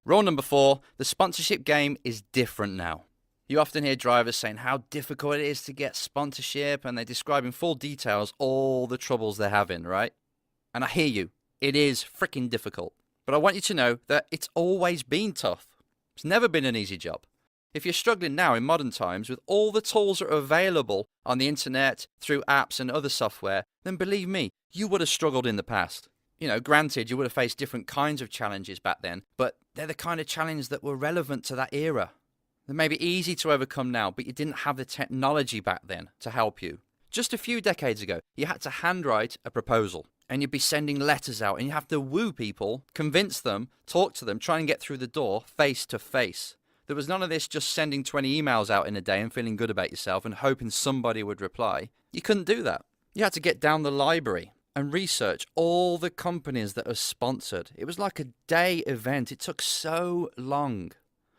Rule number 4, the sponsorship game is different now. You often hear drivers saying how difficult it is to get sponsorship, and they describe in full details all the troubles they're having, right? And I hear you, it is freaking difficult. But I want you to know that it's always been tough. It's never been an easy job. If you're struggling now in modern times with all the tools that are available on the internet, through apps and other software, then believe me, you would have struggled in the past. Granted, you would have faced different kinds of challenges back then, but they're the kind of challenges that were relevant to that era. They may be easy to overcome now, but you didn't have the technology back then to help you. Just a few decades ago, you had to handwrite a proposal, and you'd be sending letters out, and you have to woo people, convince them, talk to them, try and get through the door face to face. There was none of this just sending 20 emails out in a day and feeling good about yourself and hoping somebody would reply. You couldn't do that. You had to get down the library and research all the companies that are sponsored. It was like a day event. It took so long.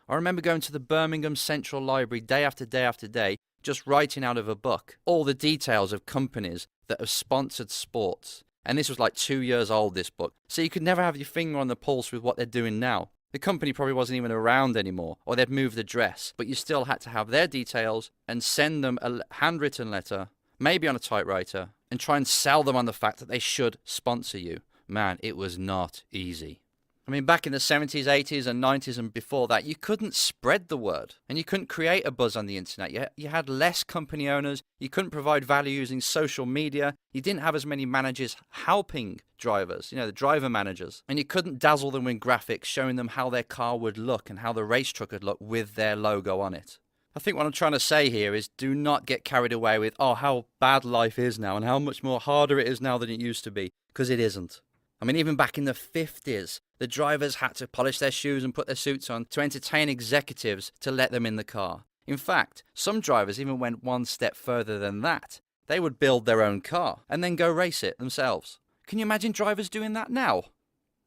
I remember going to the Birmingham Central Library day after day after day, just writing out of a book all the details of companies that have sponsored sports. And this was like 2 years old, this book. So you could never have your finger on the pulse with what they're doing now. The company probably wasn't even around anymore, or they'd moved address, but you still had to have their details and send them a handwritten letter, maybe on a typewriter, and try and sell them on the fact that they should sponsor you. Man, it was not easy. I mean, back in the 70s, 80s, and 90s and before that, you couldn't spread the word, and you couldn't create a buzz on the internet. You had less company owners, you couldn't provide value using social media, you didn't have as many managers helping drivers, the driver managers, and you couldn't dazzle them with graphics showing them how their car would look and how the race truck would look with their logo on it. I think what I'm trying to say here is do not get carried away with, how bad life is now and how much more harder it is now than it used to be, because it isn't. I mean, even back in the 50s, the drivers had to polish their shoes and put their suits on to entertain executives to let them in the car. In fact, some drivers even went one step further than that. They would build their own car and then go race it themselves. Can you imagine drivers doing that now?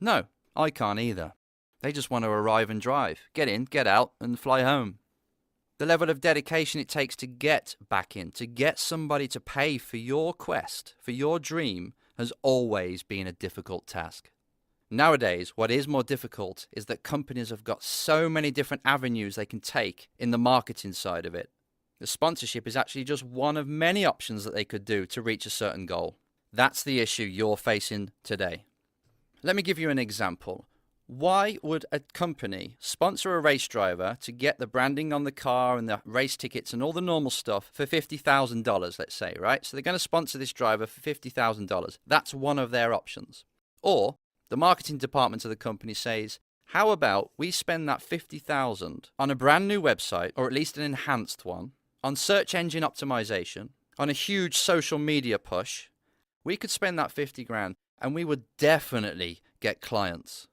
No, I can't either. They just want to arrive and drive, get in, get out, and fly home. The level of dedication it takes to get back in, to get somebody to pay for your quest, for your dream, has always been a difficult task. Nowadays, what is more difficult is that companies have got so many different avenues they can take in the marketing side of it. The sponsorship is actually just one of many options that they could do to reach a certain goal. That's the issue you're facing today. Let me give you an example. Why would a company sponsor a race driver to get the branding on the car and the race tickets and all the normal stuff for $50,000, let's say, right? So they're going to sponsor this driver for $50,000. That's one of their options. Or the marketing department of the company says, how about we spend that $50,000 on a brand new website, or at least an enhanced one, on search engine optimization, on a huge social media push. We could spend that 50 grand and we would definitely get clients.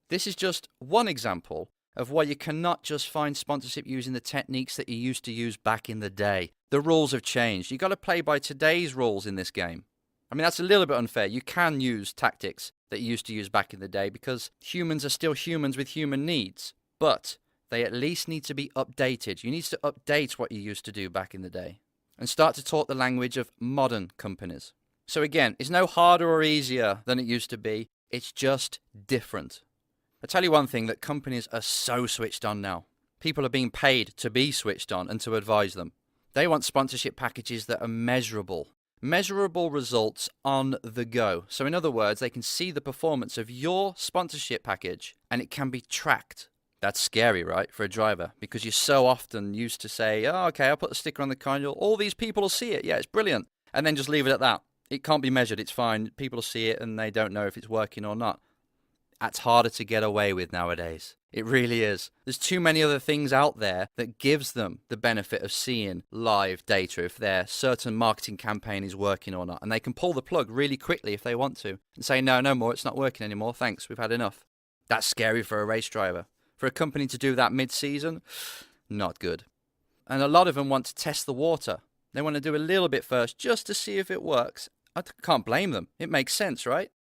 This is just one example of why you cannot just find sponsorship using the techniques that you used to use back in the day. The rules have changed. You've got to play by today's rules in this game. I mean, that's a little bit unfair. You can use tactics that you used to use back in the day because humans are still humans with human needs, but they at least need to be updated. You need to update what you used to do back in the day and start to talk the language of modern companies. So again, it's no harder or easier than it used to be. It's just different. I tell you one thing, that companies are so switched on now. People are being paid to be switched on and to advise them. They want sponsorship packages that are measurable. Measurable results on the go. So in other words, they can see the performance of your sponsorship package and it can be tracked. That's scary, right, for a driver, because you're so often used to say, okay, I'll put the sticker on the car and all these people will see it. Yeah, it's brilliant. And then just leave it at that. It can't be measured. It's fine. People will see it and they don't know if it's working or not. That's harder to get away with nowadays. It really is. There's too many other things out there that gives them the benefit of seeing live data if their certain marketing campaign is working or not. And they can pull the plug really quickly if they want to and say, no more, it's not working anymore. Thanks, we've had enough. That's scary for a race driver. For a company to do that mid-season, not good. And a lot of them want to test the water. They want to do a little bit first just to see if it works. I can't blame them. It makes sense, right?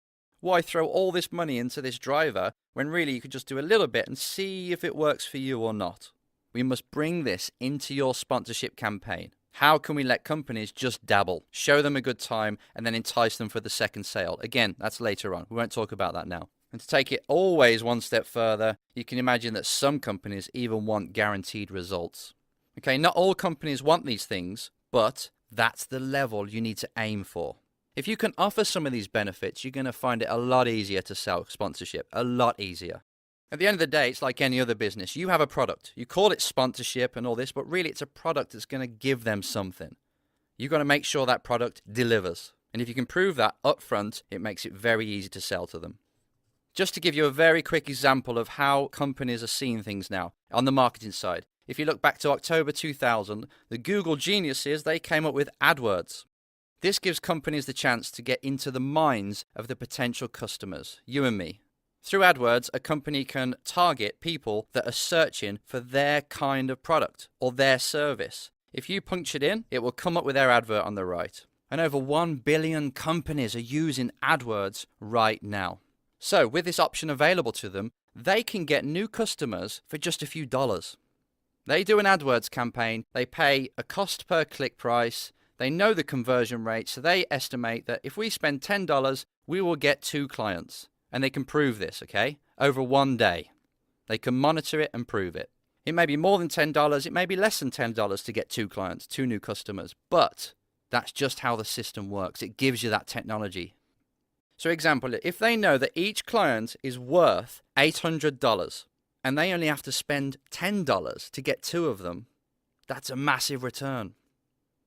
Why throw all this money into this driver when really you could just do a little bit and see if it works for you or not? We must bring this into your sponsorship campaign. How can we let companies just dabble, show them a good time, and then entice them for the second sale? Again, that's later on. We won't talk about that now. And to take it always one step further, you can imagine that some companies even want guaranteed results. Okay, not all companies want these things, but that's the level you need to aim for. If you can offer some of these benefits, you're going to find it a lot easier to sell sponsorship, a lot easier. At the end of the day, it's like any other business. You have a product. You call it sponsorship and all this, but really it's a product that's going to give them something. You've got to make sure that product delivers. And if you can prove that up front, it makes it very easy to sell to them. Just to give you a very quick example of how companies are seeing things now on the marketing side. If you look back to October 2000, the Google geniuses, they came up with AdWords. This gives companies the chance to get into the minds of the potential customers, you and me. Through AdWords, a company can target people that are searching for their kind of product or their service. If you punch it in, it will come up with their advert on the right. And over 1 billion companies are using AdWords right now. So with this option available to them, they can get new customers for just a few dollars. They do an AdWords campaign, they pay a cost per click price, they know the conversion rate, so they estimate that if we spend $10, we will get 2 clients. And they can prove this, okay, over 1 day. They can monitor it and prove it. It may be more than $10, it may be less than $10 to get 2 clients, 2 new customers, but that's just how the system works. It gives you that technology. So example, if they know that each client is worth $800 and they only have to spend $10 to get 2 of them, that's a massive return.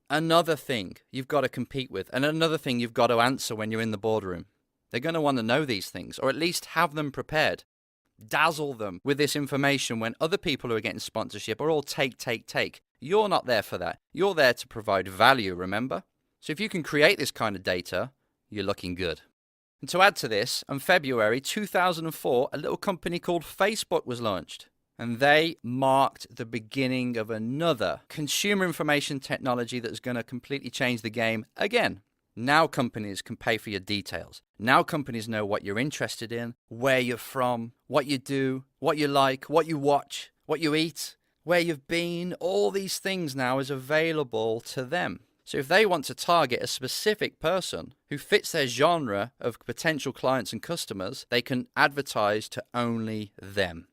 Another thing you've got to compete with, and another thing you've got to answer when you're in the boardroom. They're going to want to know these things, or at least have them prepared. Dazzle them with this information when other people who are getting sponsorship are all take. You're not there for that. You're there to provide value, remember? So if you can create this kind of data, you're looking good. And to add to this, in February 2004, a little company called Facebook was launched. And they marked the beginning of another consumer information technology that's going to completely change the game again. Now companies can pay for your details. Now companies know what you're interested in, where you're from, what you do, what you like, what you watch, what you eat, where you've been. All these things now is available to them. So if they want to target a specific person who fits their genre of potential clients and customers, they can advertise to only them.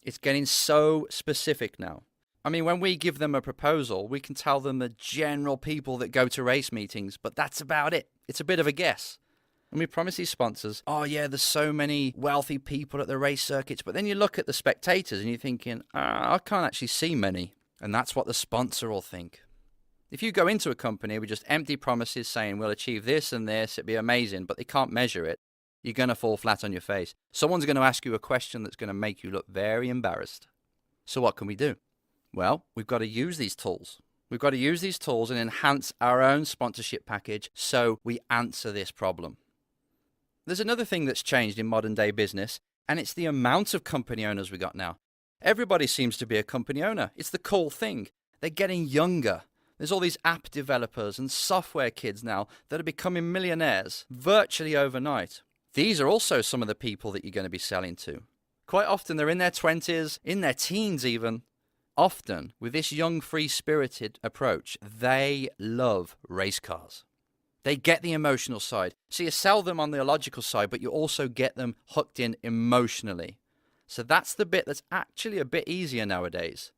It's getting so specific now. I mean, when we give them a proposal, we can tell them the general people that go to race meetings, but that's about it. It's a bit of a guess. And we promise these sponsors, oh yeah, there's so many wealthy people at the race circuits, but then you look at the spectators and you're thinking, I can't actually see many. And that's what the sponsor will think. If you go into a company with just empty promises saying we'll achieve this and this, it'd be amazing, but they can't measure it, you're going to fall flat on your face. Someone's going to ask you a question that's going to make you look very embarrassed. So what can we do? Well, we've got to use these tools. We've got to use these tools and enhance our own sponsorship package so we answer this problem. There's another thing that's changed in modern day business, and it's the amount of company owners we got now. Everybody seems to be a company owner. It's the cool thing. They're getting younger. There's all these app developers and software kids now that are becoming millionaires virtually overnight. These are also some of the people that you're going to be selling to. Quite often they're in their 20s, in their teens even. Often, with this young, free-spirited approach, they love race cars. They get the emotional side. So you sell them on the logical side, but you also get them hooked in emotionally. So that's the bit that's actually a bit easier nowadays.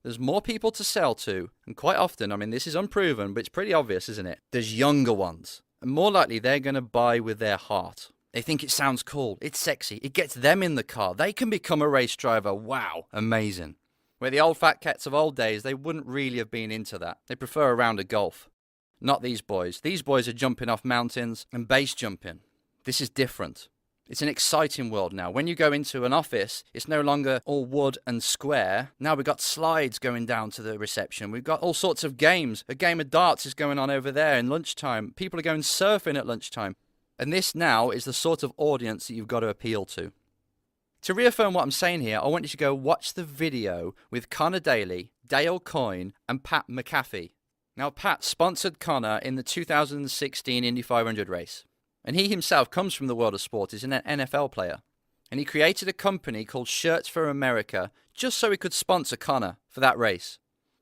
There's more people to sell to, and quite often, I mean, this is unproven, but it's pretty obvious, isn't it? There's younger ones. And more likely, they're going to buy with their heart. They think it sounds cool. It's sexy. It gets them in the car. They can become a race driver. Wow, amazing. Where the old fat cats of old days, they wouldn't really have been into that. They prefer a round of golf. Not these boys. These boys are jumping off mountains and base jumping. This is different. It's an exciting world now. When you go into an office, it's no longer all wood and square. Now we've got slides going down to the reception. We've got all sorts of games. A game of darts is going on over there in lunchtime. People are going surfing at lunchtime. And this now is the sort of audience that you've got to appeal to. To reaffirm what I'm saying here, I want you to go watch the video with Connor Daly, Dale Coyne, and Pat McAfee. Now, Pat sponsored Connor in the 2016 Indy 500 race. And he himself comes from the world of sport. He's an NFL player. And he created a company called Shirts for America just so he could sponsor Connor for that race.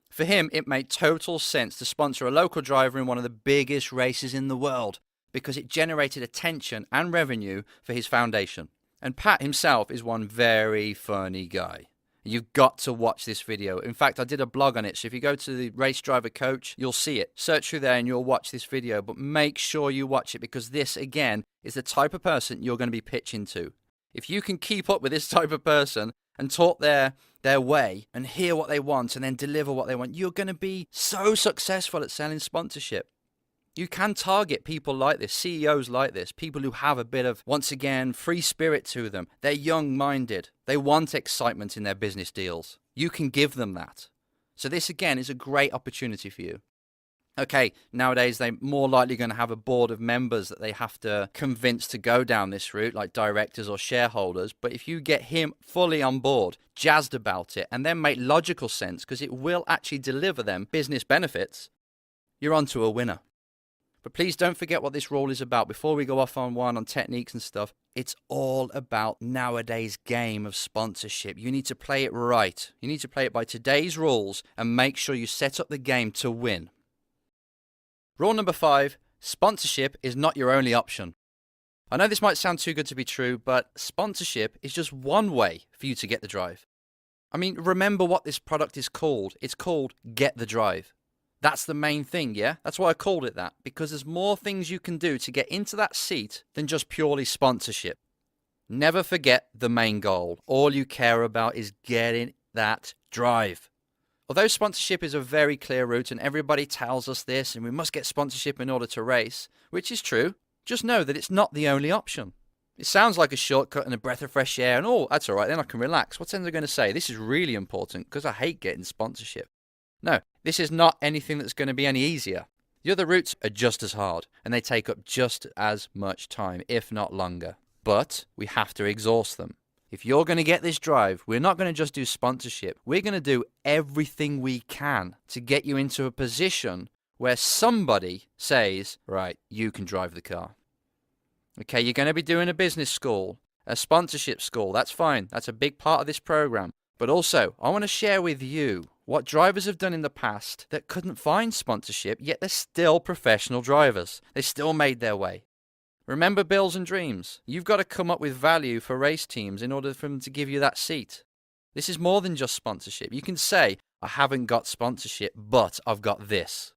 For him, it made total sense to sponsor a local driver in one of the biggest races in the world because it generated attention and revenue for his foundation. And Pat himself is one very funny guy. You've got to watch this video. In fact, I did a blog on it, so if you go to the Race Driver Coach, you'll see it. Search through there and you'll watch this video, but make sure you watch it because this, again, is the type of person you're going to be pitching to. If you can keep up with this type of person and talk their way and hear what they want and then deliver what they want, you're going to be so successful at selling sponsorship. You can target people like this, CEOs like this, people who have a bit of, once again, free spirit to them. They're young-minded. They want excitement in their business deals. You can give them that. So this, again, is a great opportunity for you. Okay, nowadays they're more likely going to have a board of members that they have to convince to go down this route, like directors or shareholders. But if you get him fully on board, jazzed about it, and then make logical sense, because it will actually deliver them business benefits, you're onto a winner. But please don't forget what this role is about. Before we go off on techniques and stuff, it's all about nowadays game of sponsorship. You need to play it right. You need to play it by today's rules and make sure you set up the game to win. Rule number 5, sponsorship is not your only option. I know this might sound too good to be true, but sponsorship is just one way for you to get the drive. I mean, remember what this product is called. It's called Get the Drive. That's the main thing, yeah? That's why I called it that, because there's more things you can do to get into that seat than just purely sponsorship. Never forget the main goal. All you care about is getting that drive. Although sponsorship is a very clear route and everybody tells us this and we must get sponsorship in order to race, which is true, just know that it's not the only option. It sounds like a shortcut and a breath of fresh air and, oh, that's all right, then I can relax. What's Enzo going to say? This is really important because I hate getting sponsorship. No, this is not anything that's going to be any easier. The other routes are just as hard and they take up just as much time, if not longer. But we have to exhaust them. If you're going to get this drive, we're not going to just do sponsorship. We're going to do everything we can to get you into a position where somebody says, right, you can drive the car. Okay, you're going to be doing a business school, a sponsorship school. That's fine. That's a big part of this program. But also, I want to share with you what drivers have done in the past that couldn't find sponsorship, yet they're still professional drivers. They still made their way. Remember bills and dreams. You've got to come up with value for race teams in order for them to give you that seat. This is more than just sponsorship. You can say, I haven't got sponsorship, but I've got this.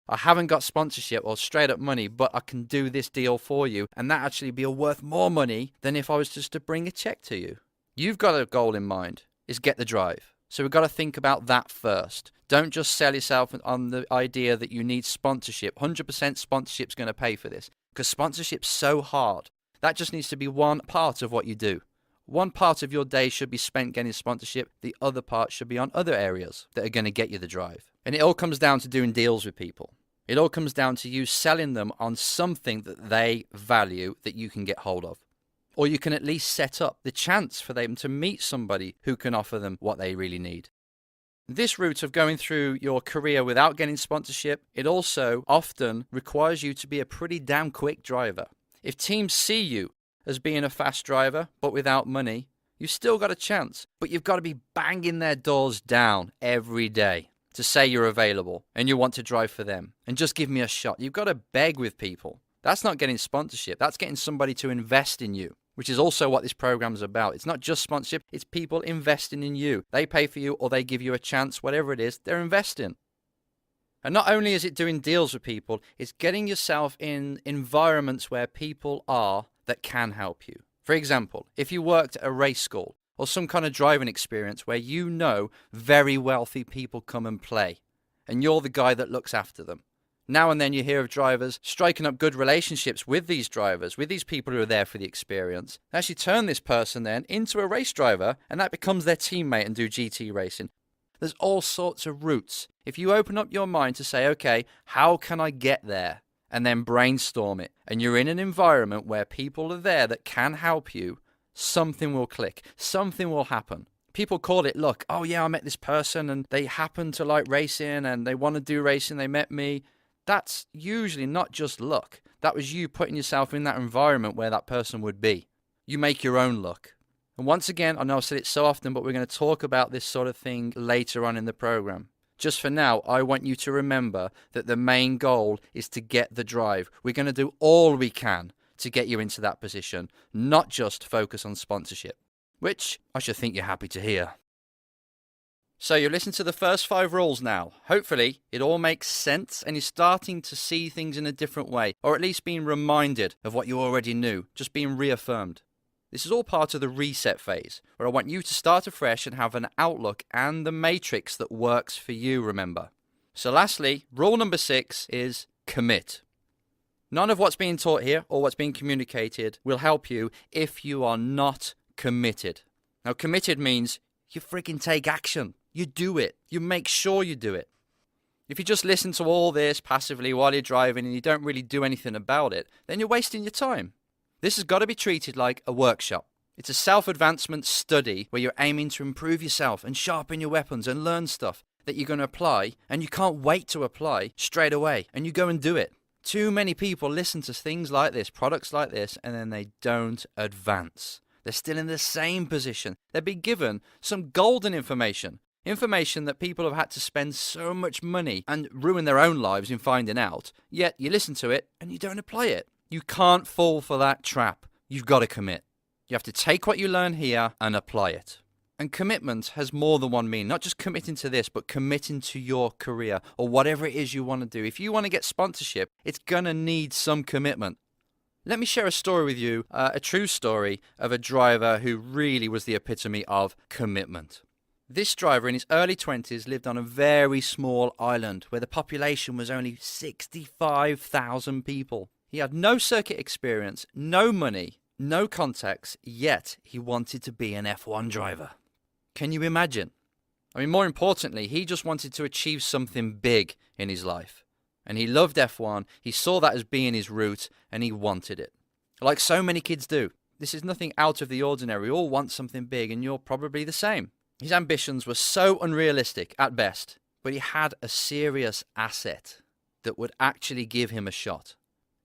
I haven't got sponsorship or straight up money, but I can do this deal for you. And that actually be worth more money than if I was just to bring a check to you. You've got a goal in mind, is get the drive. So we've got to think about that first. Don't just sell yourself on the idea that you need sponsorship. 100% sponsorship's going to pay for this. Because sponsorship's so hard. That just needs to be one part of what you do. One part of your day should be spent getting sponsorship. The other part should be on other areas that are going to get you the drive. And it all comes down to doing deals with people. It all comes down to you selling them on something that they value that you can get hold of. Or you can at least set up the chance for them to meet somebody who can offer them what they really need. This route of going through your career without getting sponsorship, it also often requires you to be a pretty damn quick driver. If teams see you as being a fast driver, but without money, you've still got a chance. But you've got to be banging their doors down every day to say you're available and you want to drive for them. And just give me a shot. You've got to beg with people. That's not getting sponsorship. That's getting somebody to invest in you, which is also what this program is about. It's not just sponsorship. It's people investing in you. They pay for you or they give you a chance, whatever it is, they're investing. And not only is it doing deals with people, it's getting yourself in environments where people are that can help you. For example, if you worked at a race school or some kind of driving experience where you know very wealthy people come and play, and you're the guy that looks after them. Now and then you hear of drivers striking up good relationships with these drivers, with these people who are there for the experience. They actually turn this person then into a race driver, and that becomes their teammate and do GT racing. There's all sorts of routes. If you open up your mind to say, okay, how can I get there? And then brainstorm it, and you're in an environment where people are there that can help you, something will click, something will happen. People call it luck. Oh yeah, I met this person and they happen to like racing and they want to do racing, they met me. That's usually not just luck. That was you putting yourself in that environment where that person would be. You make your own luck. And once again, I know I've said it so often, but we're going to talk about this sort of thing later on in the program. Just for now, I want you to remember that the main goal is to get the drive. We're going to do all we can to get you into that position, not just focus on sponsorship, which I should think you're happy to hear. So you listen to the first 5 rules now. Hopefully it all makes sense and you're starting to see things in a different way, or at least being reminded of what you already knew, just being reaffirmed. This is all part of the reset phase, where I want you to start afresh and have an outlook and the matrix that works for you, remember. So lastly, rule number 6 is commit. None of what's being taught here or what's being communicated will help you if you are not committed. Now, committed means you freaking take action. You do it. You make sure you do it. If you just listen to all this passively while you're driving and you don't really do anything about it, then you're wasting your time. This has got to be treated like a workshop. It's a self-advancement study where you're aiming to improve yourself and sharpen your weapons and learn stuff that you're going to apply, and you can't wait to apply straight away, and you go and do it. Too many people listen to things like this, products like this, and then they don't advance. They're still in the same position. They've been given some golden information that people have had to spend so much money and ruin their own lives in finding out, yet you listen to it and you don't apply it. You can't fall for that trap. You've got to commit. You have to take what you learn here and apply it. And commitment has more than one meaning, not just committing to this, but committing to your career or whatever it is you want to do. If you want to get sponsorship, it's going to need some commitment. Let me share a story with you, a true story of a driver who really was the epitome of commitment. This driver in his early 20s lived on a very small island where the population was only 65,000 people. He had no circuit experience, no money, no contacts, yet he wanted to be an F1 driver. Can you imagine? I mean, more importantly, he just wanted to achieve something big in his life. And he loved F1, he saw that as being his route, and he wanted it. Like so many kids do. This is nothing out of the ordinary. We all want something big, and you're probably the same. His ambitions were so unrealistic at best, but he had a serious asset that would actually give him a shot.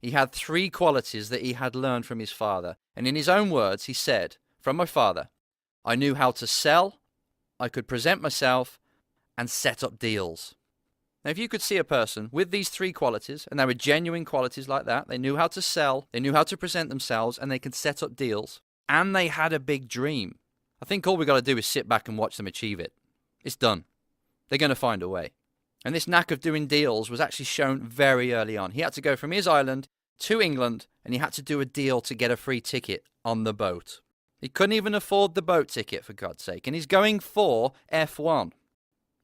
He had 3 qualities that he had learned from his father, and in his own words, he said, "From my father, I knew how to sell, I could present myself, and set up deals." Now, if you could see a person with these 3 qualities, and they were genuine qualities like that, they knew how to sell, they knew how to present themselves, and they could set up deals, and they had a big dream, I think all we got to do is sit back and watch them achieve it. It's done. They're going to find a way. And this knack of doing deals was actually shown very early on. He had to go from his island to England, and he had to do a deal to get a free ticket on the boat. He couldn't even afford the boat ticket, for God's sake, and he's going for F1.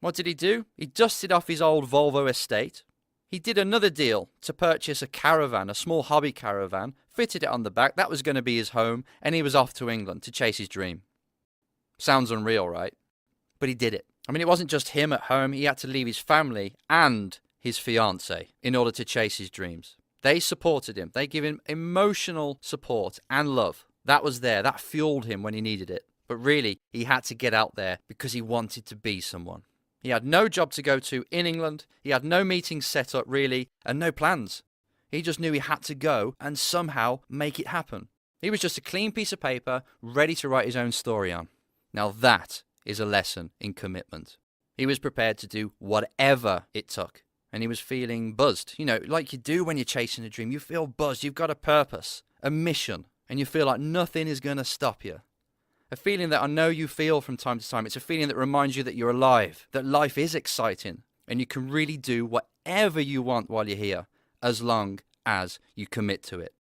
What did he do? He dusted off his old Volvo estate. He did another deal to purchase a caravan, a small hobby caravan, fitted it on the back. That was going to be his home, and he was off to England to chase his dream. Sounds unreal, right? But he did it. I mean, it wasn't just him at home. He had to leave his family and his fiancée in order to chase his dreams. They supported him. They gave him emotional support and love. That was there. That fueled him when he needed it. But really, he had to get out there because he wanted to be someone. He had no job to go to in England. He had no meetings set up, really, and no plans. He just knew he had to go and somehow make it happen. He was just a clean piece of paper, ready to write his own story on. Now that is a lesson in commitment. He was prepared to do whatever it took. And he was feeling buzzed. You know, like you do when you're chasing a dream. You feel buzzed. You've got a purpose, a mission, and you feel like nothing is going to stop you. A feeling that I know you feel from time to time. It's a feeling that reminds you that you're alive, that life is exciting, and you can really do whatever you want while you're here, as long as you commit to it.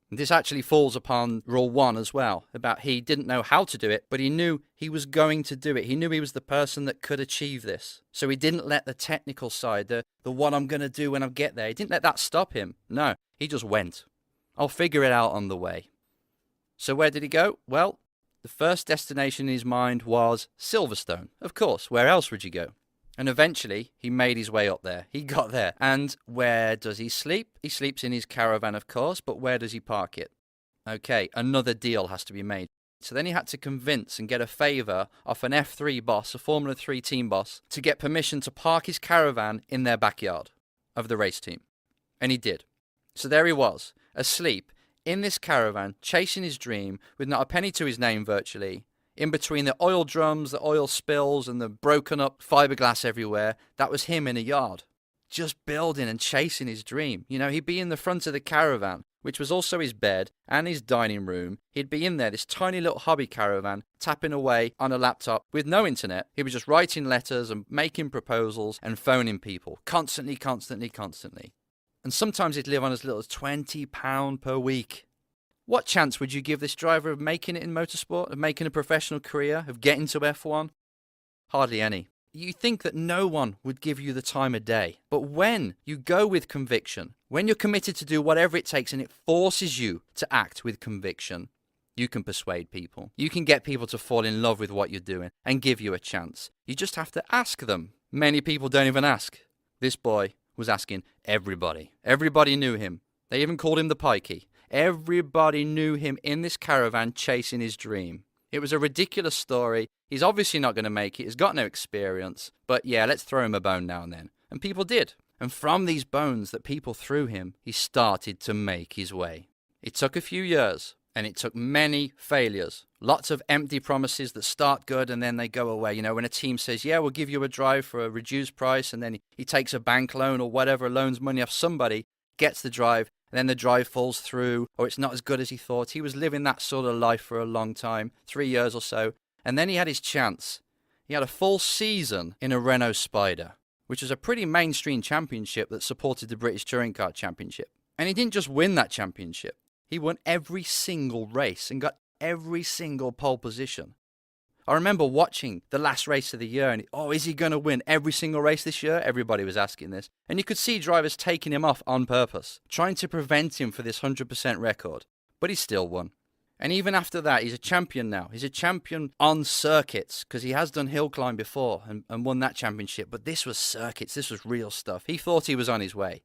And this actually falls upon rule 1 as well, about he didn't know how to do it, but he knew he was going to do it. He knew he was the person that could achieve this. So he didn't let the technical side, the what I'm going to do when I get there, he didn't let that stop him. No, he just went. I'll figure it out on the way. So where did he go? Well, the first destination in his mind was Silverstone. Of course, where else would you go? And eventually, he made his way up there. He got there. And where does he sleep? He sleeps in his caravan, of course, but where does he park it? Okay, another deal has to be made. So then he had to convince and get a favour off an F3 boss, a Formula 3 team boss, to get permission to park his caravan in their backyard of the race team. And he did. So there he was, asleep, in this caravan, chasing his dream, with not a penny to his name virtually, in between the oil drums, the oil spills, and the broken up fiberglass everywhere. That was him in a yard, just building and chasing his dream. You know, he'd be in the front of the caravan, which was also his bed and his dining room. He'd be in there, this tiny little hobby caravan, tapping away on a laptop with no internet. He was just writing letters and making proposals and phoning people constantly. And sometimes he'd live on as little as £20 per week. What chance would you give this driver of making it in motorsport, of making a professional career, of getting to F1? Hardly any. You think that no one would give you the time of day. But when you go with conviction, when you're committed to do whatever it takes and it forces you to act with conviction, you can persuade people. You can get people to fall in love with what you're doing and give you a chance. You just have to ask them. Many people don't even ask. This boy was asking everybody. Everybody knew him. They even called him the Pikey. Everybody knew him in this caravan chasing his dream. It was a ridiculous story. He's obviously not going to make it. He's got no experience. But yeah, let's throw him a bone now and then. And people did. And from these bones that people threw him, he started to make his way. It took a few years, and it took many failures. Lots of empty promises that start good and then they go away. You know, when a team says, yeah, we'll give you a drive for a reduced price, and then he takes a bank loan or whatever, loans money off somebody, gets the drive, and then the drive falls through, or it's not as good as he thought. He was living that sort of life for a long time, 3 years or so. And then he had his chance. He had a full season in a Renault Spider, which was a pretty mainstream championship that supported the British Touring Car Championship. And he didn't just win that championship. He won every single race and got every single pole position. I remember watching the last race of the year and, is he going to win every single race this year? Everybody was asking this. And you could see drivers taking him off on purpose, trying to prevent him for this 100% record. But he still won. And even after that, he's a champion now. He's a champion on circuits because he has done hill climb before and won that championship. But this was circuits. This was real stuff. He thought he was on his way.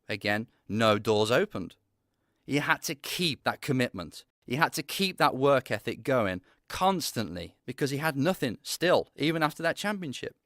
Again, no doors opened. He had to keep that commitment. He had to keep that work ethic going constantly because he had nothing still, even after that championship.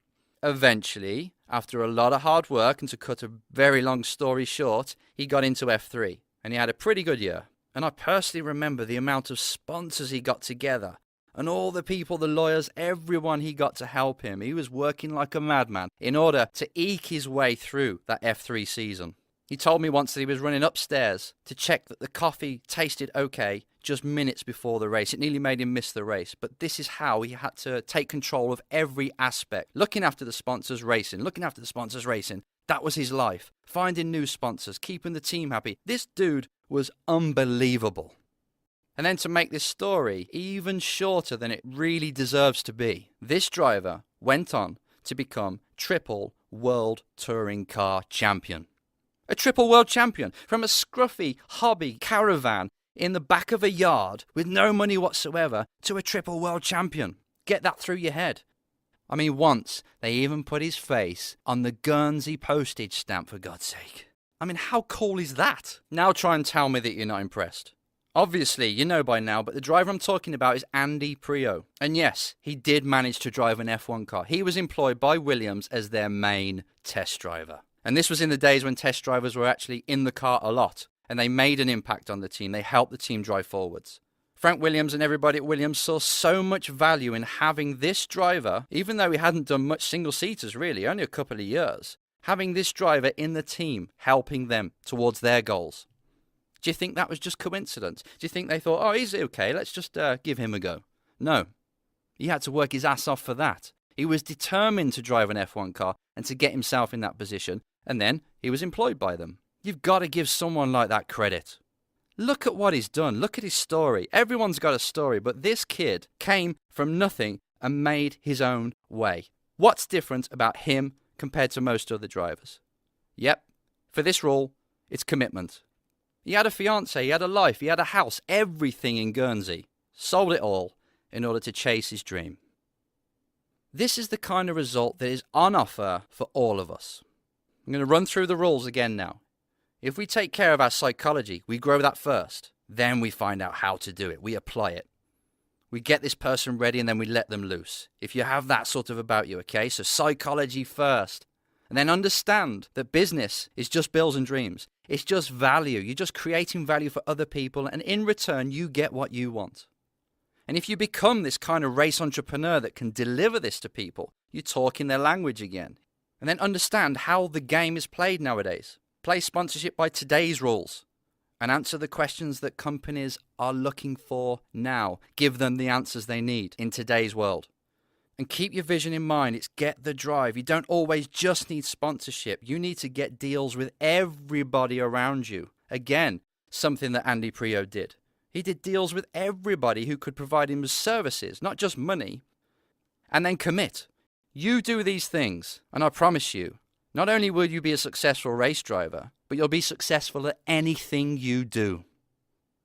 Eventually, after a lot of hard work, and to cut a very long story short, he got into F3 and he had a pretty good year. And I personally remember the amount of sponsors he got together and all the people, the lawyers, everyone he got to help him. He was working like a madman in order to eke his way through that F3 season. He told me once that he was running upstairs to check that the coffee tasted okay just minutes before the race. It nearly made him miss the race. But this is how he had to take control of every aspect. Looking after the sponsors, racing. That was his life. Finding new sponsors, keeping the team happy. This dude was unbelievable. And then to make this story even shorter than it really deserves to be, this driver went on to become triple world touring car champion. A triple world champion from a scruffy hobby caravan in the back of a yard with no money whatsoever to a triple world champion. Get that through your head. I mean, once they even put his face on the Guernsey postage stamp, for God's sake. I mean, how cool is that? Now try and tell me that you're not impressed. Obviously, you know by now, but the driver I'm talking about is Andy Priaulx. And yes, he did manage to drive an F1 car. He was employed by Williams as their main test driver. And this was in the days when test drivers were actually in the car a lot. And they made an impact on the team. They helped the team drive forwards. Frank Williams and everybody at Williams saw so much value in having this driver, even though he hadn't done much single-seaters really, only a couple of years, having this driver in the team, helping them towards their goals. Do you think that was just coincidence? Do you think they thought, he's okay, let's just give him a go? No. He had to work his ass off for that. He was determined to drive an F1 car and to get himself in that position, and then he was employed by them. You've got to give someone like that credit. Look at what he's done. Look at his story. Everyone's got a story, but this kid came from nothing and made his own way. What's different about him compared to most other drivers? Yep, for this rule, it's commitment. He had a fiancée, he had a life, he had a house, everything in Guernsey. Sold it all in order to chase his dream. This is the kind of result that is on offer for all of us. I'm going to run through the rules again now. If we take care of our psychology, we grow that first. Then we find out how to do it. We apply it. We get this person ready and then we let them loose. If you have that sort of about you, okay? So psychology first. And then understand that business is just bills and dreams. It's just value. You're just creating value for other people, and in return, you get what you want. And if you become this kind of race entrepreneur that can deliver this to people, you talk in their language again. And then understand how the game is played nowadays. Play sponsorship by today's rules. and answer the questions that companies are looking for now. Give them the answers they need in today's world. And keep your vision in mind. It's get the drive. You don't always just need sponsorship. You need to get deals with everybody around you. Again, something that Andy Priaulx did. He did deals with everybody who could provide him with services, not just money. And then commit. You do these things, and I promise you, not only will you be a successful race driver, but you'll be successful at anything you do.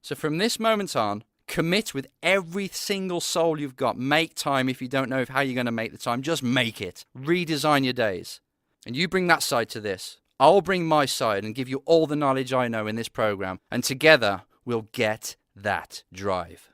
So from this moment on, commit with every single soul you've got. Make time. If you don't know how you're going to make the time, just make it. Redesign your days. And you bring that side to this. I'll bring my side and give you all the knowledge I know in this program. And together, we'll get that drive.